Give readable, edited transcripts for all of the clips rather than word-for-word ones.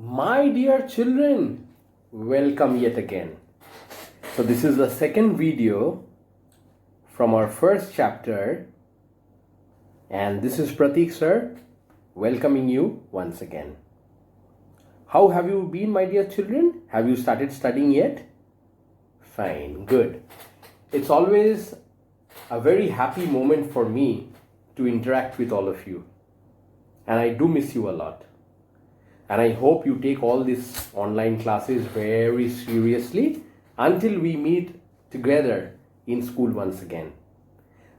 My dear children, welcome yet again. So this is the second video from our first chapter, and this is Pratik sir welcoming you once again. How have you been, my dear children? Have you started studying yet? Fine, good. It's always a very happy moment for me to interact with all of you, and I do miss you a lot. And I hope you take all these online classes very seriously until we meet together in school once again.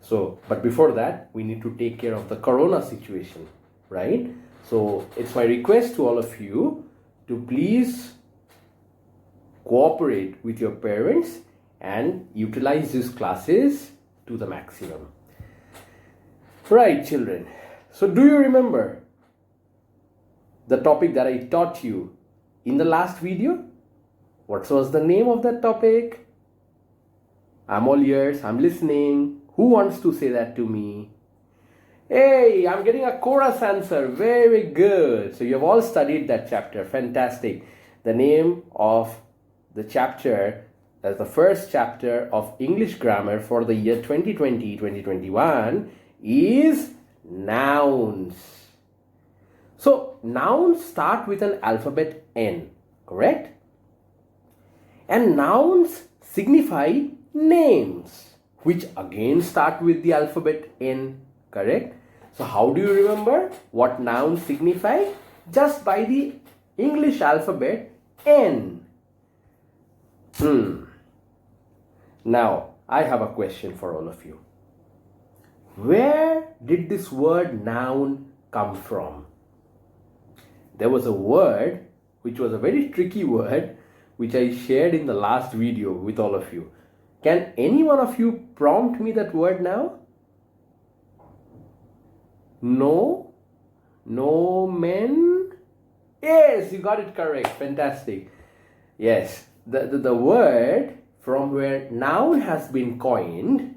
But before that, we need to take care of the corona situation, right? So it's my request to all of you to please cooperate with your parents and utilize these classes to the maximum. Right, children. So do you remember the topic that I taught you in the last video? What was the name of that topic? I'm all ears, I'm listening. Who wants to say that to me? Hey, I'm getting a chorus answer. Very good. So you have all studied that chapter. Fantastic. The name of the chapter, as the first chapter of English grammar for the year 2020-2021 is nouns. So nouns start with an alphabet N, correct? And nouns signify names, which again start with the alphabet N, correct? So how do you remember what nouns signify? Just by the English alphabet N. Now, I have a question for all of you. Where did this word noun come from? There was a word which was a very tricky word which I shared in the last video with all of you. Can any one of you prompt me that word now? No? No men? Yes, you got it correct. Fantastic. Yes, the word from where noun has been coined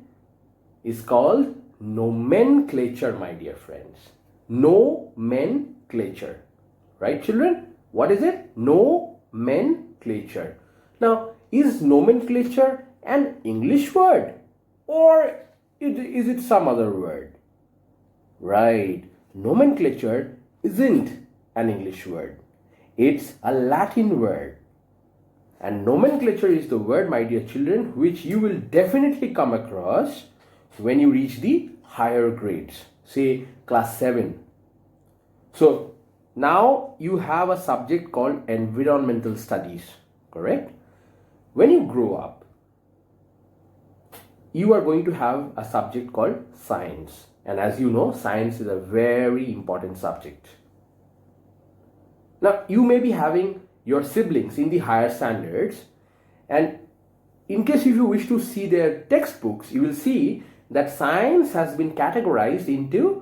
is called nomenclature, my dear friends. Nomenclature. Right, children? What is it? Nomenclature. Now, is nomenclature an English word or is it some other word? Right. Nomenclature isn't an English word. It's a Latin word. And nomenclature is the word, my dear children, which you will definitely come across when you reach the higher grades, say class 7. So, now you have a subject called environmental studies, correct? When you grow up, you are going to have a subject called science. And as you know, science is a very important subject. Now, you may be having your siblings in the higher standards, and in case if you wish to see their textbooks, you will see that science has been categorized into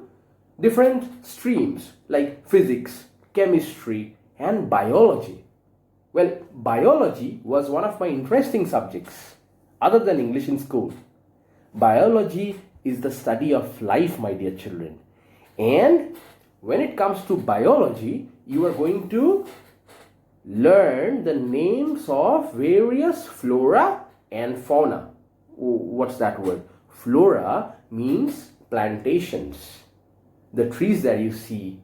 different streams like physics, chemistry, and biology. Well, biology was one of my interesting subjects other than English in school. Biology is the study of life, my dear children. And when it comes to biology, you are going to learn the names of various flora and fauna. What's that word? Flora means plantations. The trees that you see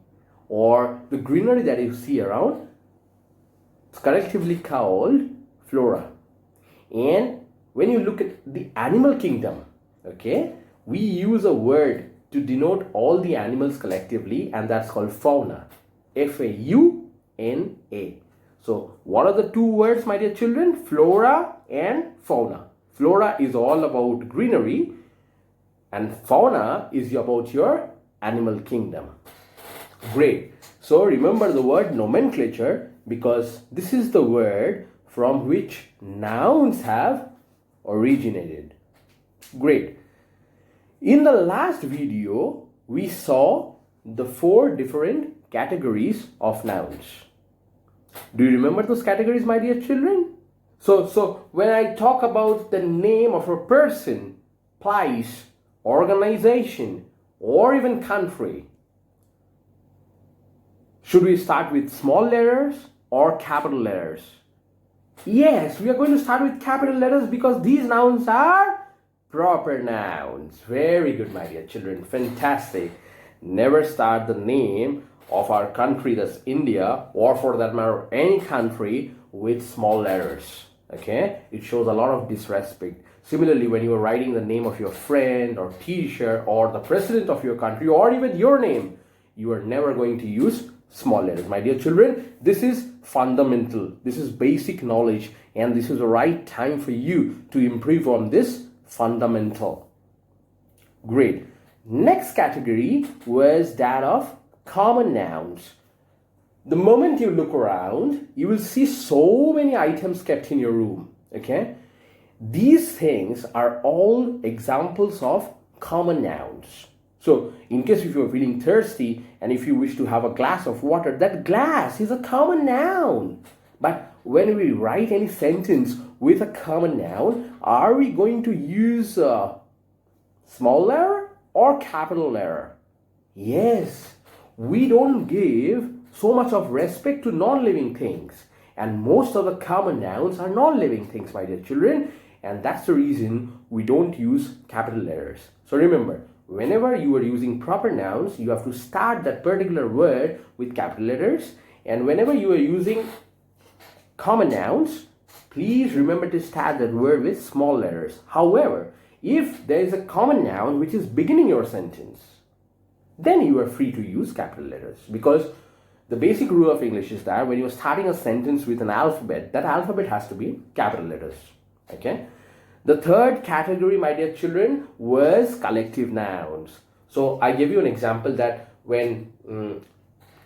or the greenery that you see around, it's collectively called flora. And when you look at the animal kingdom, okay, we use a word to denote all the animals collectively, and that's called fauna. F-A-U-N-A. So what are the two words, my dear children? Flora and fauna. Flora is all about greenery and fauna is about your animal kingdom. Great. So remember the word nomenclature because this is the word from which nouns have originated. Great. In the last video, we saw the 4 different categories of nouns. Do you remember those categories, my dear children? So when I talk about the name of a person, place, organization, or even country, should we start with small letters or capital letters? Yes, we are going to start with capital letters because these nouns are proper nouns. Very good, my dear children. Fantastic. Never start the name of our country, that's India, or for that matter, any country, with small letters. Okay? It shows a lot of disrespect. Similarly, when you are writing the name of your friend or teacher or the president of your country or even your name, you are never going to use small letters. My dear children, this is fundamental. This is basic knowledge, and this is the right time for you to improve on this fundamental. Great. Next category was that of common nouns. The moment you look around, you will see so many items kept in your room. Okay? These things are all examples of common nouns. So, in case if you're feeling thirsty and if you wish to have a glass of water, that glass is a common noun. But when we write any sentence with a common noun, are we going to use a small letter or capital letter? Yes, we don't give so much of respect to non-living things. And most of the common nouns are non-living things, my dear children. And that's the reason we don't use capital letters. So remember, whenever you are using proper nouns, you have to start that particular word with capital letters. And whenever you are using common nouns, please remember to start that word with small letters. However, if there is a common noun which is beginning your sentence, then you are free to use capital letters, because the basic rule of English is that when you're starting a sentence with an alphabet, that alphabet has to be capital letters. Okay? The third category, my dear children, was collective nouns. So I gave you an example that when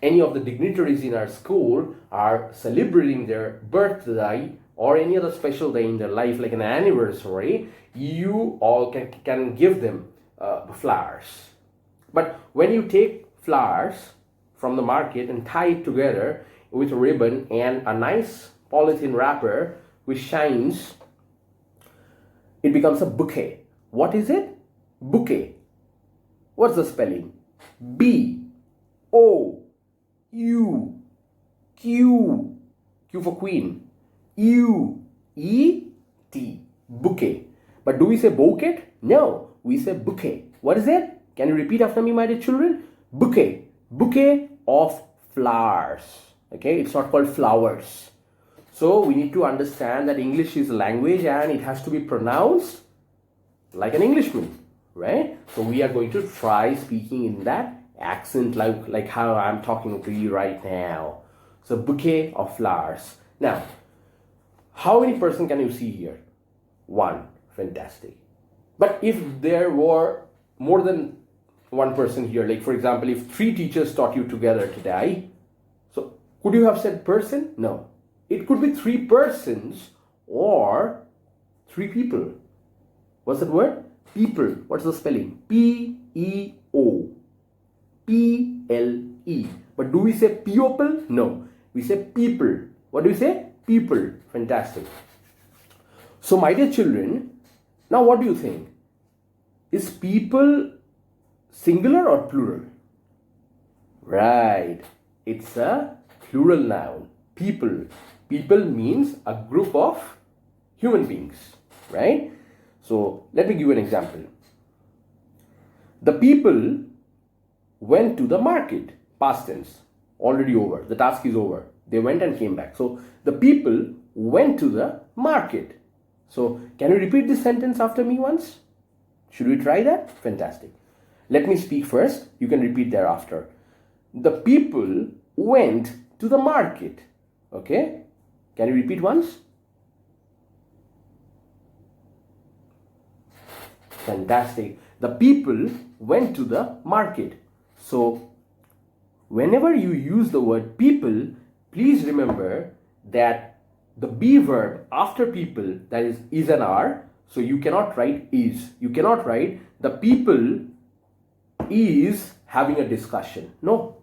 any of the dignitaries in our school are celebrating their birthday or any other special day in their life, like an anniversary, you all can give them flowers. But when you take flowers from the market and tie it together with a ribbon and a nice polythene wrapper which shines, it becomes a bouquet. What is it? Bouquet. What's the spelling? B-O-U-Q. Q for queen. U-E-T. Bouquet. But do we say bouquet? No, we say bouquet. What is it? Can you repeat after me, my dear children? Bouquet. Bouquet of flowers. Okay, it's not called flowers. So we need to understand that English is a language and it has to be pronounced like an Englishman, right? So we are going to try speaking in that accent like how I'm talking to you right now. So bouquet of flowers. Now, how many person can you see here? One. Fantastic. But if there were more than one person here, like for example, if 3 teachers taught you together today, so could you have said person? No. It could be 3 persons or 3 people. What's that word? People. What's the spelling? P-E-O. P-L-E. But do we say people? No. We say people. What do we say? People. Fantastic. So my dear children, now what do you think? Is people singular or plural? Right. It's a plural noun. People. People means a group of human beings, right? So let me give you an example. The people went to the market. Past tense. Already over. The task is over. They went and came back. So the people went to the market. So can you repeat this sentence after me once? Should we try that? Fantastic. Let me speak first. You can repeat thereafter. The people went to the market. Okay? Can you repeat once? Fantastic. The people went to the market. So, whenever you use the word people, please remember that the be verb after people, that is an R. So, you cannot write is. You cannot write the people is having a discussion. No.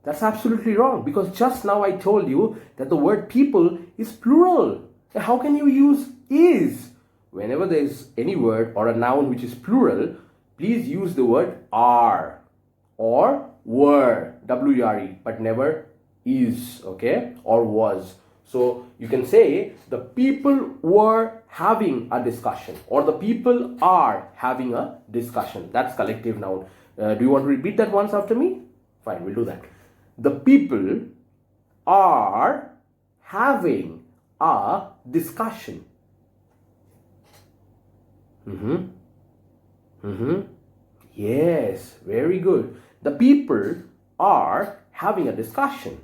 That's absolutely wrong, because just now I told you that the word people is plural. How can you use is? Whenever there is any word or a noun which is plural, please use the word are or were, W-E-R-E, but never is, okay, or was. So you can say the people were having a discussion, or the people are having a discussion. That's collective noun. Do you want to repeat that once after me? Fine, we'll do that. The people are having a discussion. Yes, very good. The people are having a discussion.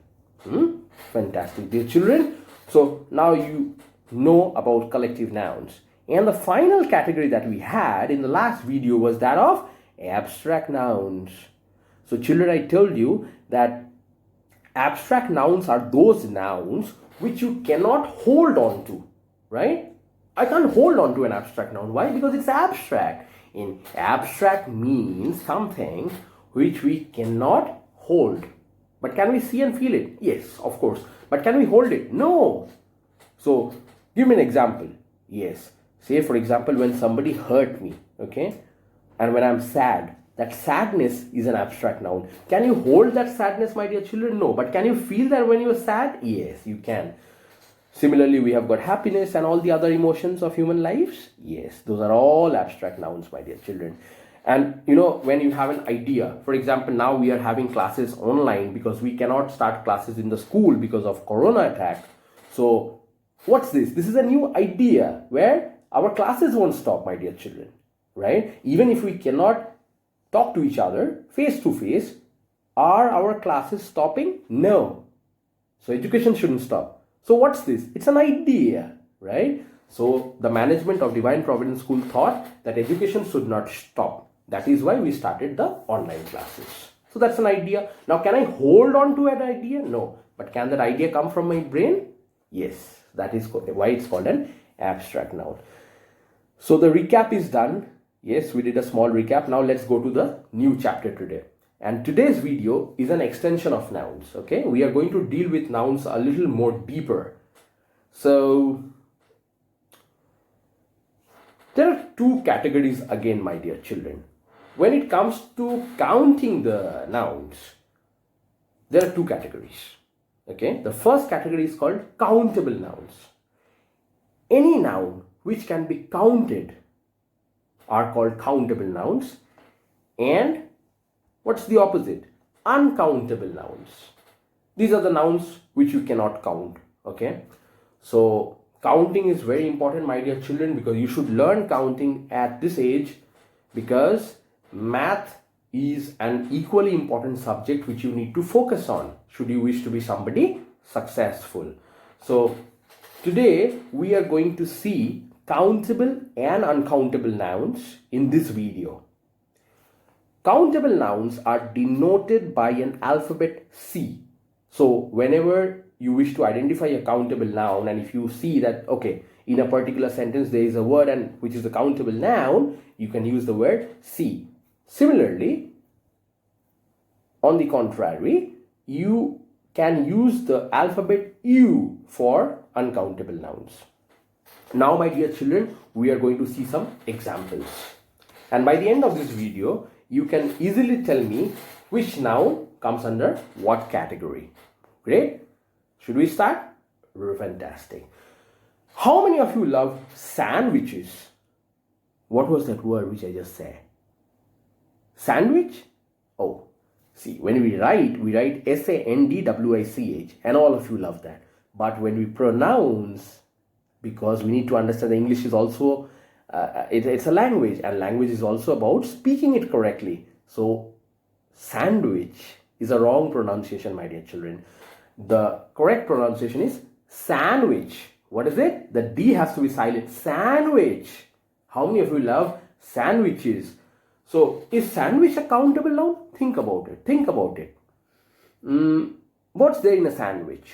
Fantastic, dear children. So now you know about collective nouns. And the final category that we had in the last video was that of abstract nouns. So children, I told you that abstract nouns are those nouns which you cannot hold on to, right? I can't hold on to an abstract noun. Why? Because it's abstract. And abstract means something which we cannot hold. But can we see and feel it? Yes, of course. But can we hold it? No. So give me an example. Yes. Say for example, when somebody hurt me, okay? And when I'm sad, that sadness is an abstract noun. Can you hold that sadness, my dear children? No. But can you feel that when you're sad? Yes, you can. Similarly, we have got happiness and all the other emotions of human lives. Yes, those are all abstract nouns, my dear children. And you know, when you have an idea, for example, now we are having classes online because we cannot start classes in the school because of corona attack. So what's this? This is a new idea where our classes won't stop, my dear children, right? Even if we cannot talk to each other face to face, are our classes stopping? No. So education shouldn't stop. So what's this? It's an idea, right? So the management of Divine Providence School thought that education should not stop. That is why we started the online classes. So that's an idea. Now, can I hold on to an idea? No. But can that idea come from my brain? Yes. That is why it's called an abstract noun. So the recap is done. Yes, we did a small recap. Now let's go to the new chapter today. And today's video is an extension of nouns, okay? We are going to deal with nouns a little more deeper. So, there are two categories again, my dear children. When it comes to counting the nouns, there are two categories, okay? The first category is called countable nouns. Any noun which can be counted are called countable nouns. And what's the opposite? Uncountable nouns. These are the nouns which you cannot count, okay? So counting is very important, my dear children, because you should learn counting at this age, because math is an equally important subject which you need to focus on should you wish to be somebody successful. So today we are going to see countable and uncountable nouns in this video. Countable nouns are denoted by an alphabet C. So whenever you wish to identify a countable noun, and if you see that, okay, in a particular sentence there is a word and which is a countable noun, you can use the word C. Similarly, on the contrary, you can use the alphabet U for uncountable nouns. Now, my dear children, we are going to see some examples. And by the end of this video, you can easily tell me which noun comes under what category. Great. Should we start? Fantastic. How many of you love sandwiches? What was that word which I just said? Sandwich? Oh, see, when we write SANDWICH, and all of you love that. But when we pronounce, because we need to understand the English is also, it's a language, and language is also about speaking it correctly. So, sandwich is a wrong pronunciation, my dear children. The correct pronunciation is sandwich. What is it? The D has to be silent. Sandwich. How many of you love sandwiches? So, is sandwich a countable noun? Think about it. Think about it. What's there in a sandwich?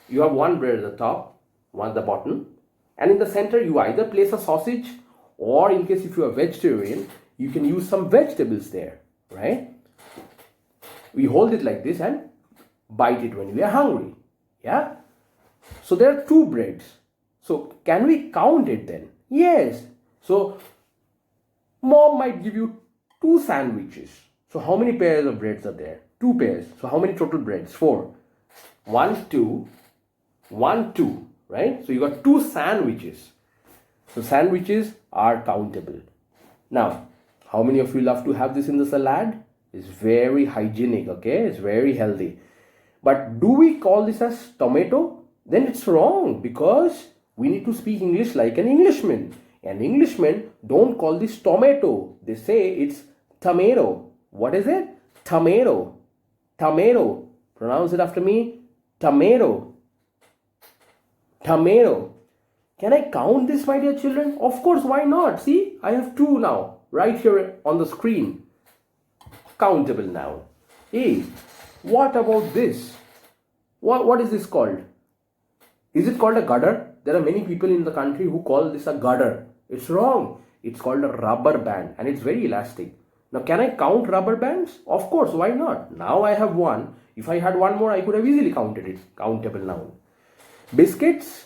You have one bread at the top, one at the bottom, and in the center you either place a sausage, or in case if you are vegetarian, you can use some vegetables there, right? We hold it like this and bite it when we are hungry. Yeah? So there are two breads. So can we count it then? Yes. So mom might give you 2 sandwiches. So how many pairs of breads are there? 2 pairs. So how many total breads? 4. 1, 2, 1, 2, right? So you got 2 sandwiches. So sandwiches are countable. Now, how many of you love to have this in the salad? It's very hygienic, okay? It's very healthy. But do we call this as tomato? Then it's wrong, because we need to speak English like an Englishman. And Englishmen don't call this tomato. They say it's tomato. What is it? Tomato. Tomato. Pronounce it after me. Tomato. Tomato. Can I count this, my dear children? Of course, why not? See, I have 2 now, right here on the screen. Countable noun. Hey, what about this? What is this called? Is it called a gutter? There are many people in the country who call this a gutter. It's wrong. It's called a rubber band, and it's very elastic. Now, can I count rubber bands? Of course, why not? Now I have 1. If I had 1 more, I could have easily counted it. Countable noun. Biscuits.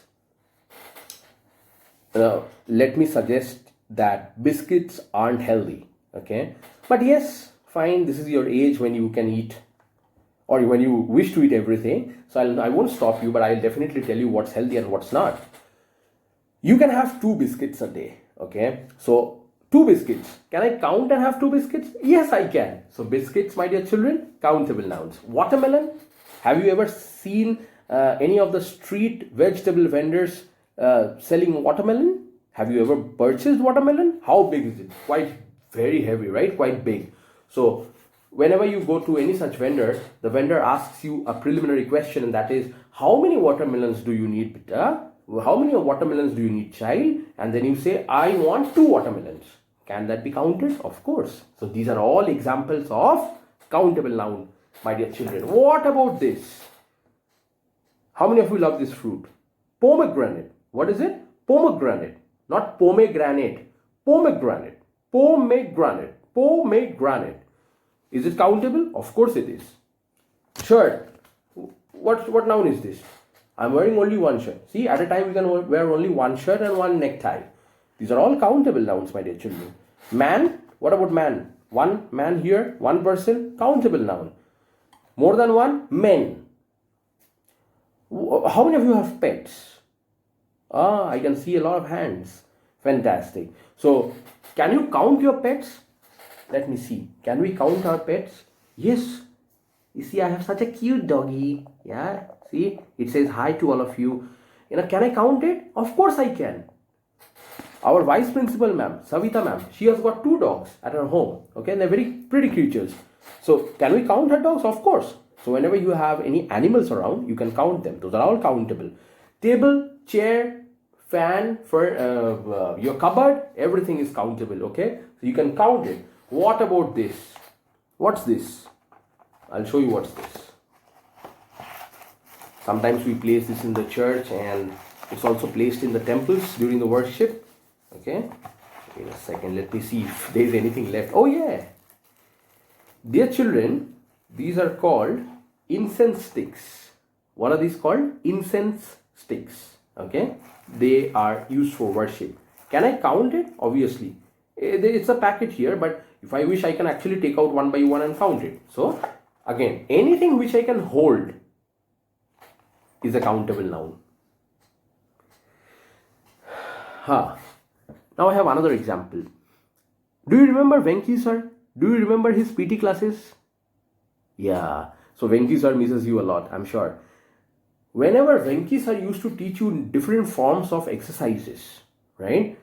Let me suggest that biscuits aren't healthy. Okay, but yes, fine. This is your age when you can eat, or when you wish to eat everything. So I won't stop you, but I'll definitely tell you what's healthy and what's not. You can have 2 biscuits a day. Okay, so 2 biscuits. Can I count and have 2 biscuits? Yes, I can. So biscuits, my dear children, countable nouns. Watermelon. Have you ever seen any of the street vegetable vendors selling watermelon? Have you ever purchased watermelon? How big is it? Quite very heavy, right? Quite big. So whenever you go to any such vendor, the vendor asks you a preliminary question, and that is, how many watermelons do you need, Peter? How many watermelons do you need, child? And then you say, I want 2 watermelons. Can that be counted? Of course. So these are all examples of countable noun, my dear children. What about this? How many of you love this fruit? Pomegranate. What is it? Pomegranate. Not pomegranate. Pomegranate. Pomegranate. Pomegranate. Is it countable? Of course it is. Shirt. What noun is this? I'm wearing only 1 shirt. See, at a time we can wear only 1 shirt and 1 necktie. These are all countable nouns, my dear children. Man. What about man? 1 man here, 1 person. Countable noun. More than 1? Men. How many of you have pets? I can see a lot of hands. Fantastic. So, can you count your pets? Let me see. Can we count our pets? Yes. You see, I have such a cute doggy. Yeah. See, it says hi to all of you. Can I count it? Of course I can. Our vice principal ma'am, Savita ma'am, she has got 2 dogs at her home. Okay, and they're very pretty creatures. So, can we count her dogs? Of course. So, whenever you have any animals around, you can count them. Those are all countable. Table, chair, fan, for your cupboard, everything is countable. Okay, so you can count it. What about this? What's this? I'll show you what's this. Sometimes we place this in the church, and it's also placed in the temples during the worship. Okay, wait a second, let me see if there's anything left. Oh yeah, dear children, these are called incense sticks. What are these called? Incense sticks. Okay, they are used for worship. Can I count it? Obviously, it's a packet here, but if I wish, I can actually take out 1 by 1 and count it. So again, anything which I can hold is a countable noun. Now I have another example. Do you remember Venki sir? Do you remember his PT classes? Yeah. So Venki sir misses you a lot, I'm sure. Whenever Venki sir used to teach you different forms of exercises, right?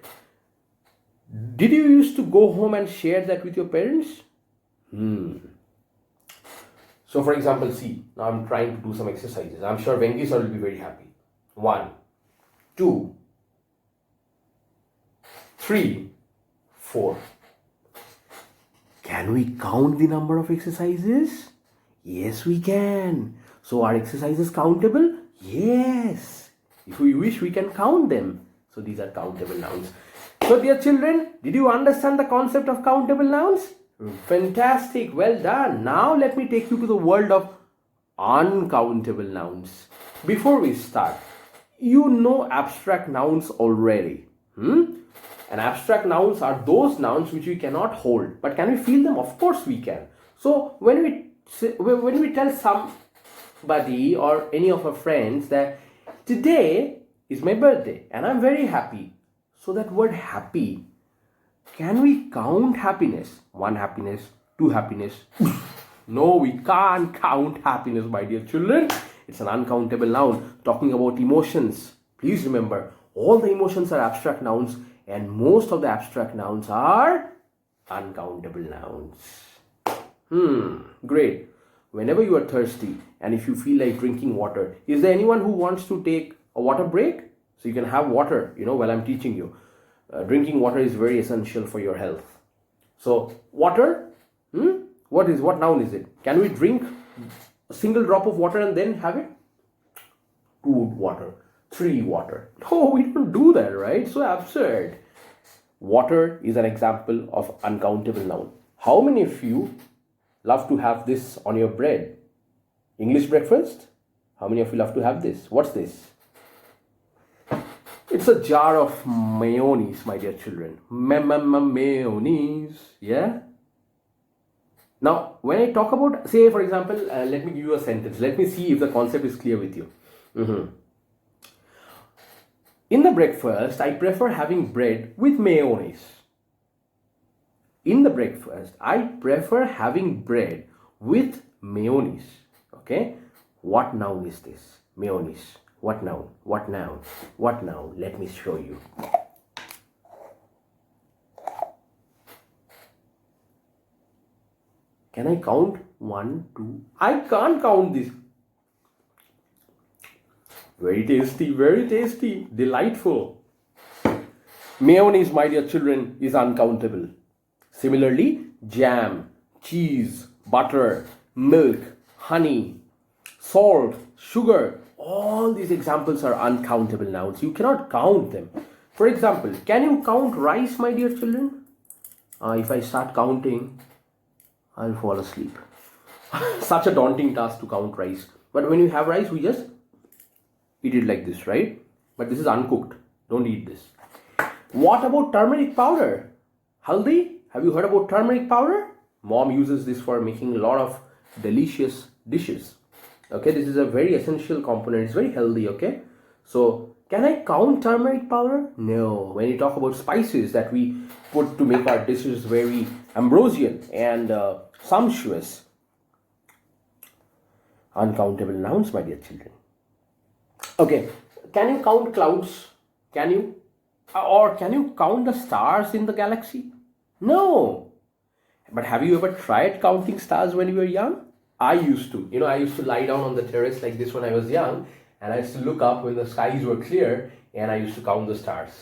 Did you used to go home and share that with your parents? So for example, see, now I'm trying to do some exercises. I'm sure Venki sir will be very happy. 1, 2, 3, 4. Can we count the number of exercises? Yes, we can. So are exercises countable? Yes. If we wish, we can count them. So these are countable nouns. So dear children, did you understand the concept of countable nouns? Fantastic. Well done. Now let me take you to the world of uncountable nouns. Before we start, you know abstract nouns already. And abstract nouns are those nouns which we cannot hold. But can we feel them? Of course we can. So when we tell some buddy or any of our friends that today is my birthday and I'm very happy. So that word happy, can we count happiness? One happiness, two happiness. No, we can't count happiness, my dear children. It's an uncountable noun talking about emotions. Please remember, all the emotions are abstract nouns and most of the abstract nouns are uncountable nouns. Great. Whenever you are thirsty and if you feel like drinking water, is there anyone who wants to take a water break? So you can have water, while I'm teaching you. Drinking water is very essential for your health. So water, what noun is it? Can we drink a single drop of water and then have it? 2 water, 3 water. No, we don't do that, right? So absurd. Water is an example of uncountable noun. How many of you love to have this on your bread? English breakfast? How many of you love to have this? What's this? It's a jar of mayonnaise, my dear children. Mayonnaise, yeah? Now, when I talk about, say for example, let me give you a sentence. Let me see if the concept is clear with you. In the breakfast, I prefer having bread with mayonnaise. In the breakfast, I prefer having bread with mayonnaise. Okay? What noun is this? Mayonnaise. What noun? What noun? What noun? Let me show you. Can I count? 1, 2. I can't count this. Very tasty, delightful. Mayonnaise, my dear children, is uncountable. Similarly, jam, cheese, butter, milk, honey, salt, sugar, all these examples are uncountable nouns. You cannot count them. For example, can you count rice, my dear children? If I start counting, I'll fall asleep. Such a daunting task to count rice. But when you have rice, we just eat it like this, right? But this is uncooked. Don't eat this. What about turmeric powder? Haldi? Have you heard about turmeric powder? Mom uses this for making a lot of delicious dishes. Okay, this is a very essential component. It's very healthy, okay? So, can I count turmeric powder? No. When you talk about spices that we put to make our dishes very ambrosial and sumptuous. Uncountable nouns, my dear children. Okay, can you count clouds? Can you? Or can you count the stars in the galaxy? No. But have you ever tried counting stars when you were young? I used to. I used to lie down on the terrace like this when I was young. And I used to look up when the skies were clear. And I used to count the stars.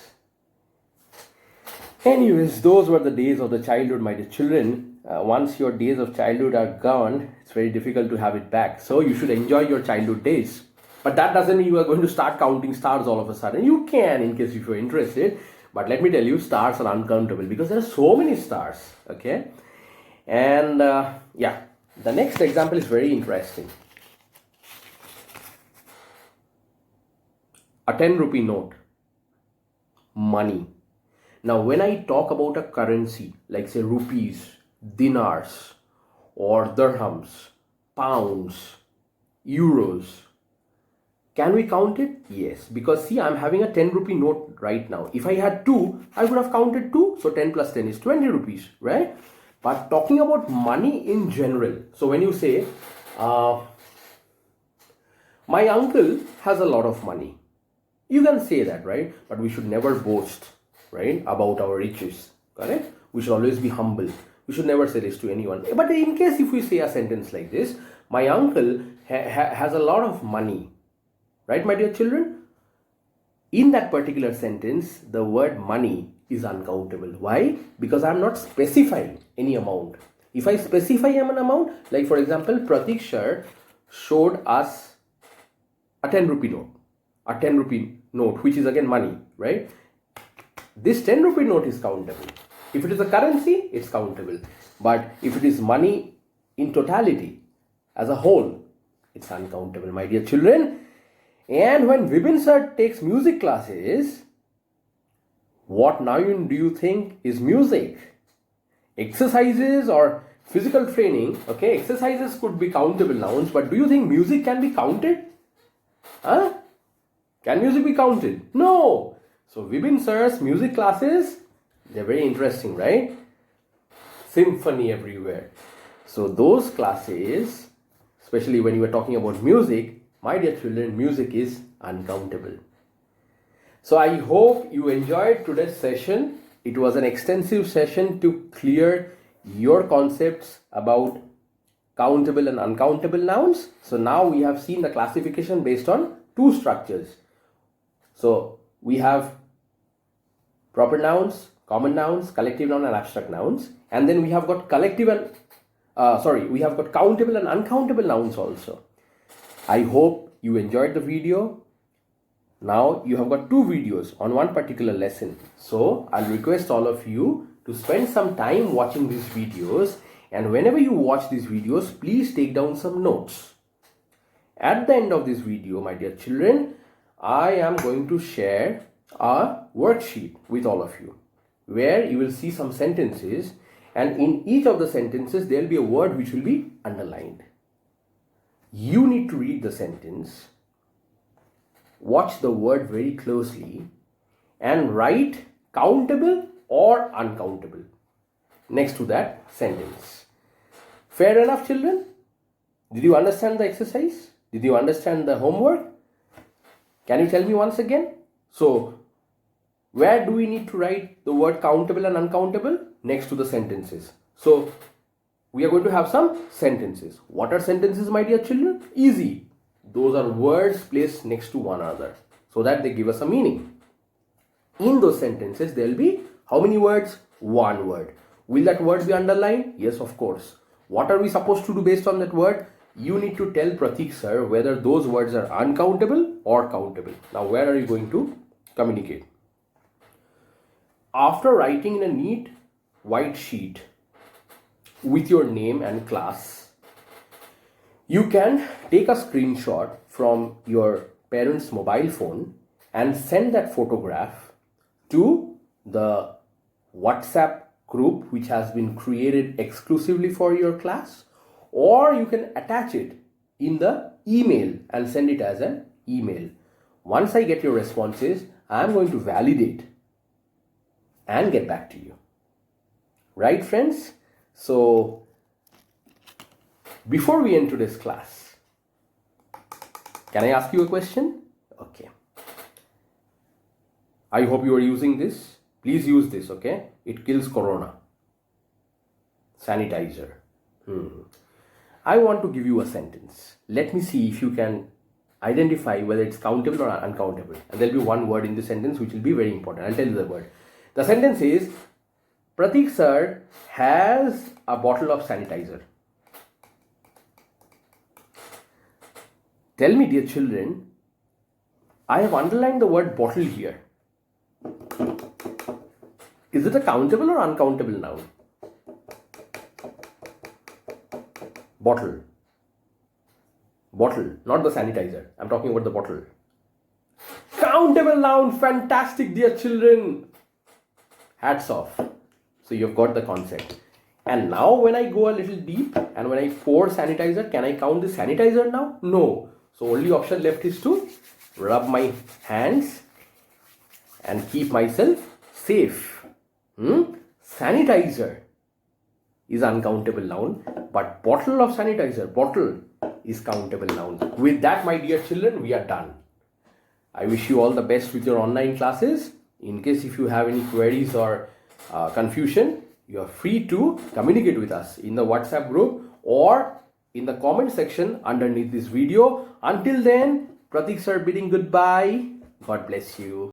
Anyways, those were the days of the childhood, my dear children. Once your days of childhood are gone, it's very difficult to have it back. So you should enjoy your childhood days. But that doesn't mean you are going to start counting stars all of a sudden. You can, in case if you're interested. But let me tell you, stars are uncountable because there are so many stars. Okay? And the next example is very interesting. A 10 rupee note. Money. Now, when I talk about a currency, like say rupees, dinars, or dirhams, pounds, euros, can we count it? Yes, because see, I'm having a 10 rupee note right now. If I had 2, I would have counted 2. So 10 plus 10 is 20 rupees, right? But talking about money in general. So when you say, my uncle has a lot of money. You can say that, right? But we should never boast, right, about our riches, correct? We should always be humble. We should never say this to anyone. But in case if we say a sentence like this, my uncle has a lot of money, right, my dear children? In that particular sentence, the word money is uncountable. Why? Because I'm not specifying any amount. If I specify an amount, like for example, Pratik sir showed us a 10 rupee note. A 10 rupee note, which is again money, right? This 10 rupee note is countable. If it is a currency, it's countable. But if it is money in totality, as a whole, it's uncountable, my dear children. And when Vibin sir takes music classes, what noun do you think is music? Exercises or physical training, okay, exercises could be countable nouns, but do you think music can be counted? Huh? Can music be counted? No. So Vibin sir's music classes, they're very interesting, right? Symphony everywhere. So those classes, especially when you are talking about music, my dear children, music is uncountable. So I hope you enjoyed today's session. It was an extensive session to clear your concepts about countable and uncountable nouns. So now we have seen the classification based on two structures. So we have proper nouns, common nouns, collective noun and abstract nouns. And then we have got we have got countable and uncountable nouns also. I hope you enjoyed the video. Now you have got two videos on one particular lesson. So I'll request all of you to spend some time watching these videos, and whenever you watch these videos, please take down some notes. At the end of this video, my dear children, I am going to share a worksheet with all of you where you will see some sentences, and in each of the sentences there will be a word which will be underlined. You need to read the sentence, watch the word very closely, and write countable or uncountable next to that sentence. Fair enough, children? Did you understand the exercise? Did you understand the homework? Can you tell me once again? So, where do we need to write the word countable and uncountable? Next to the sentences. So, we are going to have some sentences. What are sentences, my dear children? Easy. Those are words placed next to one another so that they give us a meaning. In those sentences, there will be how many words? One word. Will that word be underlined? Yes, of course. What are we supposed to do based on that word? You need to tell Pratik sir whether those words are uncountable or countable. Now, where are you going to communicate? After writing in a neat white sheet with your name and class, you can take a screenshot from your parents' mobile phone and send that photograph to the WhatsApp group which has been created exclusively for your class, or you can attach it in the email and send it as an email. Once I get your responses, I am going to validate and get back to you. Right, friends? So, before we end today's class, can I ask you a question? Okay. I hope you are using this. Please use this, okay? It kills corona. Sanitizer. I want to give you a sentence. Let me see if you can identify whether it's countable or uncountable. And there will be one word in the sentence which will be very important. I'll tell you the word. The sentence is, Pratik sir has a bottle of sanitizer. Tell me, dear children, I have underlined the word bottle here. Is it a countable or uncountable noun? Bottle. Bottle, not the sanitizer. I'm talking about the bottle. Countable noun. Fantastic, dear children. Hats off. So you've got the concept. And now when I go a little deep and when I pour sanitizer, can I count the sanitizer now? No. So only option left is to rub my hands and keep myself safe. Sanitizer is uncountable noun, but bottle of sanitizer, bottle is countable noun. With that, my dear children, we are done. I wish you all the best with your online classes. In case if you have any queries or confusion, you are free to communicate with us in the WhatsApp group or in the comment section underneath this video. Until then, Pratik sir bidding goodbye. God bless you.